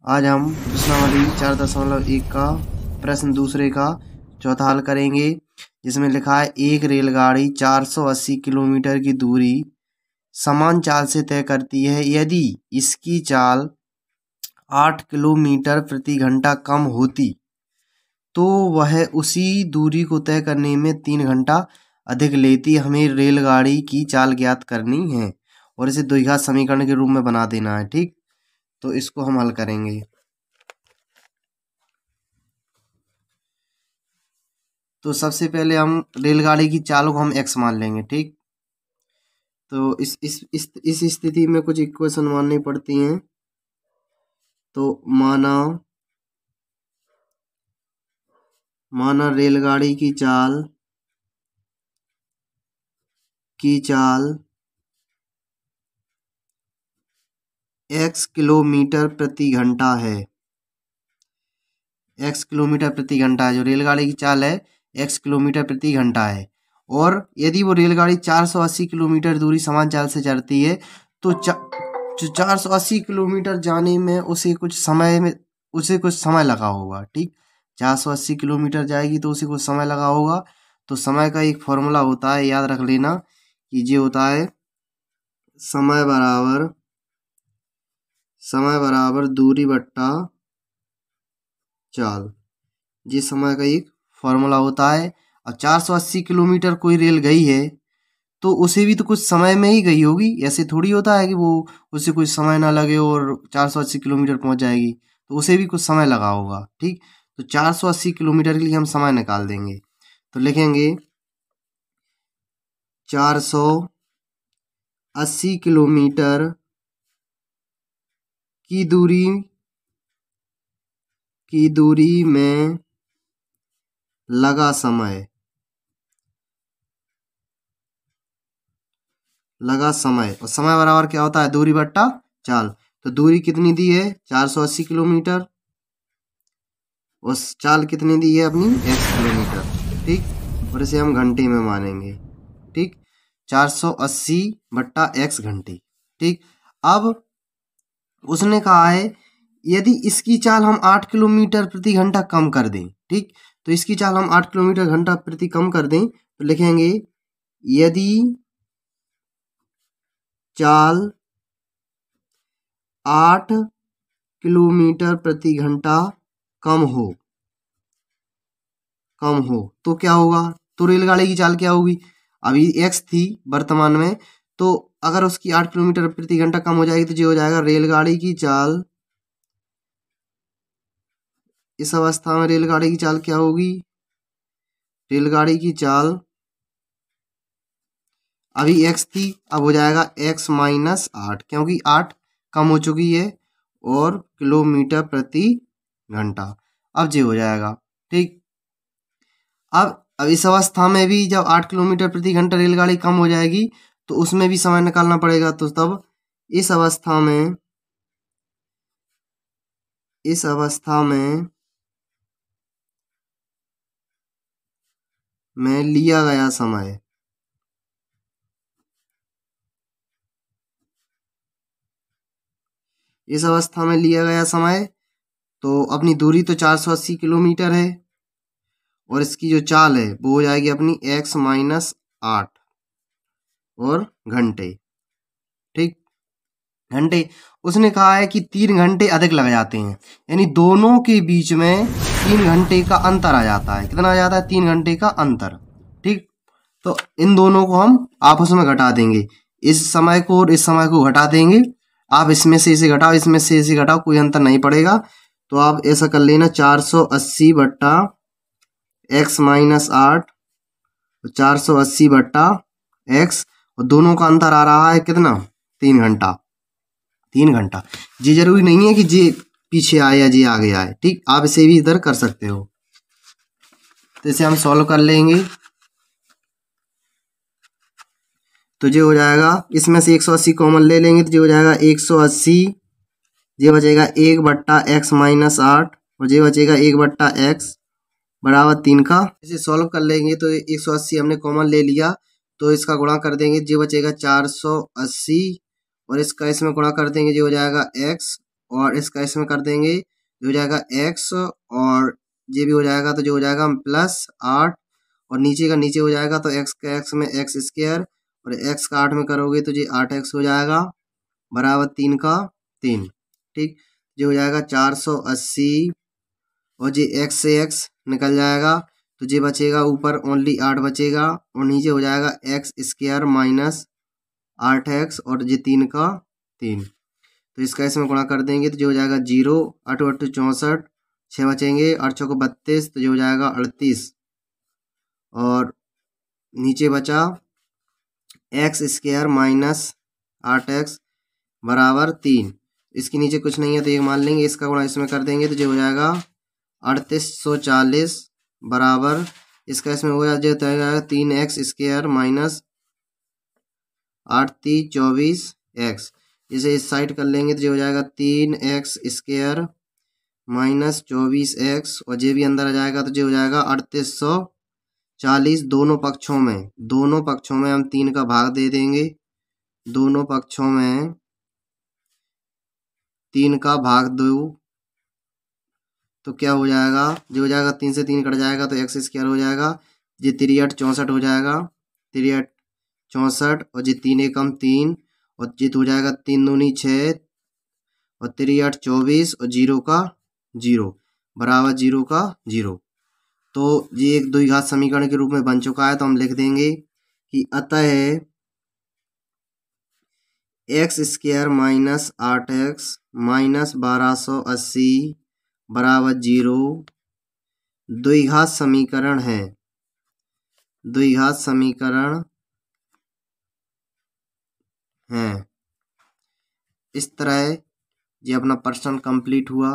आज हम प्रश्नावली 4.1 का प्रश्न दूसरे का चौथा हल करेंगे, जिसमें लिखा है एक रेलगाड़ी 480 किलोमीटर की दूरी समान चाल से तय करती है। यदि इसकी चाल 8 किलोमीटर प्रति घंटा कम होती तो वह उसी दूरी को तय करने में 3 घंटा अधिक लेती। हमें रेलगाड़ी की चाल ज्ञात करनी है और इसे द्विघात समीकरण के रूप में बना देना है। ठीक, तो इसको हम हल करेंगे। तो सबसे पहले हम रेलगाड़ी की चाल को हम x मान लेंगे। ठीक, तो इस स्थिति में कुछ इक्वेशन माननी पड़ती हैं। तो माना रेलगाड़ी की चाल x किलोमीटर प्रति घंटा है। x किलोमीटर प्रति घंटा है, जो रेलगाड़ी की चाल है x किलोमीटर प्रति घंटा है। और यदि वो रेलगाड़ी 480 किलोमीटर दूरी समान चाल से चलती है तो 480 किलोमीटर जाने में उसे कुछ समय लगा होगा। ठीक, 480 किलोमीटर जाएगी तो उसे कुछ समय लगा होगा। तो समय का एक फॉर्मूला होता है, याद रख लेना कि ये होता है समय बराबर दूरी बट्टा चाल। ये समय का एक फॉर्मूला होता है। अब 480 किलोमीटर कोई रेल गई है तो उसे भी तो कुछ समय में ही गई होगी। ऐसे थोड़ी होता है कि वो उसे कुछ समय ना लगे और 480 किलोमीटर पहुंच जाएगी, तो उसे भी कुछ समय लगा होगा। ठीक, तो 480 किलोमीटर के लिए हम समय निकाल देंगे। तो लिखेंगे 480 किलोमीटर की दूरी में लगा समय और समय बराबर क्या होता है, दूरी बट्टा चाल। तो दूरी कितनी दी है, 480 किलोमीटर, और चाल कितनी दी है अपनी, x किलोमीटर। ठीक, और इसे हम घंटे में मानेंगे। ठीक, 480 बट्टा x घंटे। ठीक, अब उसने कहा है यदि इसकी चाल हम 8 किलोमीटर प्रति घंटा कम कर दें। ठीक, तो इसकी चाल हम 8 किलोमीटर घंटा प्रति कम कर दें तो लिखेंगे यदि चाल 8 किलोमीटर प्रति घंटा कम हो तो क्या होगा। तो रेलगाड़ी की चाल क्या होगी, अभी x थी वर्तमान में, तो अगर उसकी 8 किलोमीटर प्रति घंटा कम हो जाएगी तो ये हो जाएगा रेलगाड़ी की चाल। इस अवस्था में रेलगाड़ी की चाल क्या होगी, रेलगाड़ी की चाल अभी x थी, अब हो जाएगा x माइनस 8, क्योंकि 8 कम हो चुकी है, और किलोमीटर प्रति घंटा। अब ये हो जाएगा। ठीक, अब इस अवस्था में भी जब 8 किलोमीटर प्रति घंटा रेलगाड़ी कम हो जाएगी तो उसमें भी समय निकालना पड़ेगा। तो तब इस अवस्था में लिया गया समय तो अपनी दूरी तो 480 किलोमीटर है और इसकी जो चाल है वो हो जाएगी अपनी x माइनस 8 और घंटे। ठीक, घंटे उसने कहा है कि 3 घंटे अधिक लग जाते हैं, यानी दोनों के बीच में 3 घंटे का अंतर आ जाता है। कितना आ जाता है, 3 घंटे का अंतर। ठीक, तो इन दोनों को हम आपस में घटा देंगे, इस समय को और इस समय को घटा देंगे। आप इसमें से इसे घटाओ, इसमें से इसे घटाओ, कोई अंतर नहीं पड़ेगा। तो आप ऐसा कर लेना 480 बट्टा x माइनस 8, 480 बट्टा x, और दोनों का अंतर आ रहा है कितना, 3 घंटा। 3 घंटा, जी जरूरी नहीं है कि जी पीछे आए या जी आगे आए। ठीक, आप इसे भी इधर कर सकते हो। तो इसे हम सॉल्व कर लेंगे। तो ये हो जाएगा, इसमें से 180 कॉमन ले लेंगे तो ये हो जाएगा 180, ये बचेगा 1 बट्टा x माइनस 8, और ये बचेगा 1 बट्टा x बराबर 3 का। इसे सॉल्व कर लेंगे तो 180 हमने कॉमन ले लिया, तो इसका गुणा कर देंगे, ये बचेगा 480, और इसका इसमें गुणा कर देंगे, ये हो जाएगा x और इसका इसमें कर देंगे, जो हो जाएगा x, और ये भी हो जाएगा तो जो हो जाएगा +8, और नीचे का नीचे हो जाएगा तो x का x में x², और x का 8 में करोगे तो ये 8x हो जाएगा बराबर 3 का 3। ठीक, ये हो जाएगा 480, और ये x से x निकल जाएगा तो ये बचेगा ऊपर ओनली 8 बचेगा, और नीचे हो जाएगा x² माइनस 8x, और ये 3 का 3। तो इसका इसमें गुणा कर देंगे तो जो हो जाएगा 0, 8 8 64, 6 बचेंगे, 8 6 32, तो जो हो जाएगा 38, और नीचे बचा x² माइनस 8x बराबर 3। इसके नीचे कुछ नहीं है तो ये मान लेंगे, इसका गुणा इसमें कर देंगे तो जो हो जाएगा 3840 बराबर, इसका इसमें हो जाएगा 3x² माइनस 8 3 24x। इसे इस साइड कर लेंगे तो जो हो जाएगा 3x² माइनस 24x, और ये भी अंदर आ जाएगा तो जो हो जाएगा 3840। दोनों पक्षों में हम 3 का भाग दे देंगे, दोनों पक्षों में 3 का भाग दो तो क्या हो जाएगा, जो हो जाएगा 3 से 3 कट जाएगा तो x² हो जाएगा, ये 3 8 64 हो जाएगा, 3 8 64, और ये 3 एकम 3, और ये हो जाएगा 3 दूनी 6, और 3 8 24, और 0 का 0 बराबर 0 का 0। तो ये एक द्विघात समीकरण के रूप में बन चुका है। तो हम लिख देंगे कि अतः x² माइनस 8x माइनस 1280 बराबर 0 द्विघात समीकरण है, द्विघात समीकरण है। इस तरह ये अपना प्रश्न कंप्लीट हुआ।